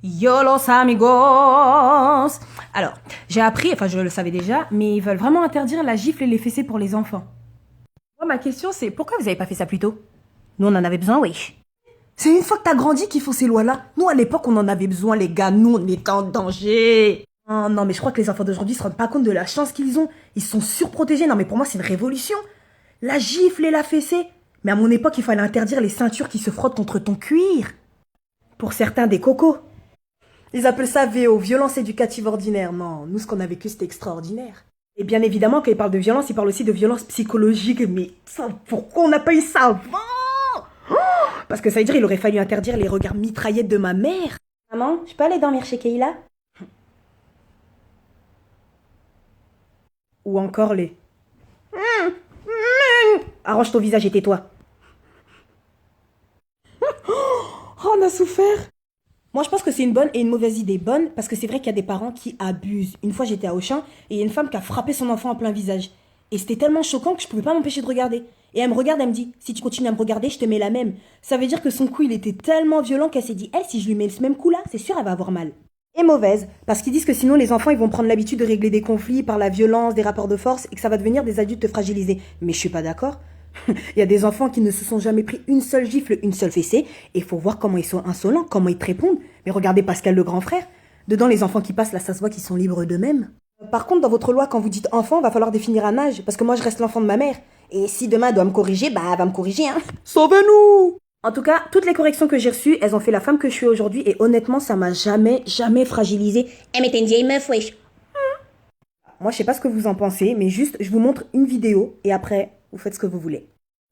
Yo los amigos. Alors, j'ai appris, enfin je le savais déjà, mais ils veulent vraiment interdire la gifle et les fessées pour les enfants. Moi, ma question c'est, pourquoi vous avez pas fait ça plus tôt? Nous, on en avait besoin, oui. C'est une fois que t'as grandi qu'il faut ces lois-là. Nous, à l'époque, on en avait besoin, les gars. Nous, on était en danger. Oh, non, mais je crois que les enfants d'aujourd'hui se rendent pas compte de la chance qu'ils ont. Ils sont surprotégés. Non, mais pour moi, c'est une révolution. La gifle et la fessée. Mais à mon époque, il fallait interdire les ceintures qui se frottent contre ton cuir. Pour certains, des cocos. Ils appellent ça VO, violence éducative ordinaire. Non, nous, ce qu'on a vécu, c'était extraordinaire. Et bien évidemment, quand ils parlent de violence, ils parlent aussi de violence psychologique. Mais ça, pourquoi on n'a pas eu ça avant? Parce que ça veut dire qu'il aurait fallu interdire les regards mitraillettes de ma mère. Maman, je peux aller dormir chez Keïla? Ou encore les... Arrange ton visage et tais-toi. Oh, on a souffert. Moi, je pense que c'est une bonne et une mauvaise idée. Bonne, parce que c'est vrai qu'il y a des parents qui abusent. Une fois, j'étais à Auchan et il y a une femme qui a frappé son enfant en plein visage. Et c'était tellement choquant que je pouvais pas m'empêcher de regarder. Et elle me regarde, elle me dit, si tu continues à me regarder, je te mets la même. Ça veut dire que son coup, il était tellement violent qu'elle s'est dit, elle, si je lui mets ce même coup-là, c'est sûr, elle va avoir mal. Et mauvaise, parce qu'ils disent que sinon les enfants, ils vont prendre l'habitude de régler des conflits par la violence, des rapports de force, et que ça va devenir des adultes fragilisés. Mais je suis pas d'accord. Il y a des enfants qui ne se sont jamais pris une seule gifle, une seule fessée, et il faut voir comment ils sont insolents, comment ils te répondent. Mais regardez Pascal le grand frère. Dedans, les enfants qui passent, là, ça se voit qu'ils sont libres d'eux-mêmes. Par contre, dans votre loi, quand vous dites enfant, va falloir définir un âge, parce que moi, je reste l'enfant de ma mère. Et si demain elle doit me corriger, bah, elle va me corriger, hein. Sauvez-nous! En tout cas, toutes les corrections que j'ai reçues, elles ont fait la femme que je suis aujourd'hui, et honnêtement, ça m'a jamais fragilisée. Eh mais t'es une vieille meuf, wesh. Moi, je sais pas ce que vous en pensez, mais juste, je vous montre une vidéo, et après, vous faites ce que vous voulez.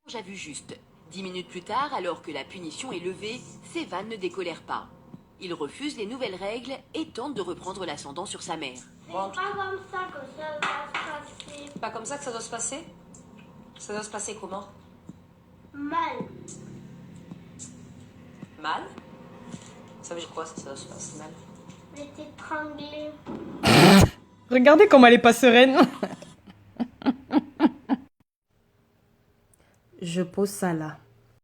J'ai vu juste. 10 minutes plus tard, alors que la punition est levée, ses vannes ne décolèrent pas. Il refuse les nouvelles règles et tente de reprendre l'ascendant sur sa mère. C'est pas comme ça que ça va se passer. Pas comme ça que ça doit se passer? Ça doit se passer comment? Mal. Mal? Ça veut dire quoi, ça doit se passer mal? Je vais t'étrangler. Regardez comme elle est pas sereine. Je pose ça là.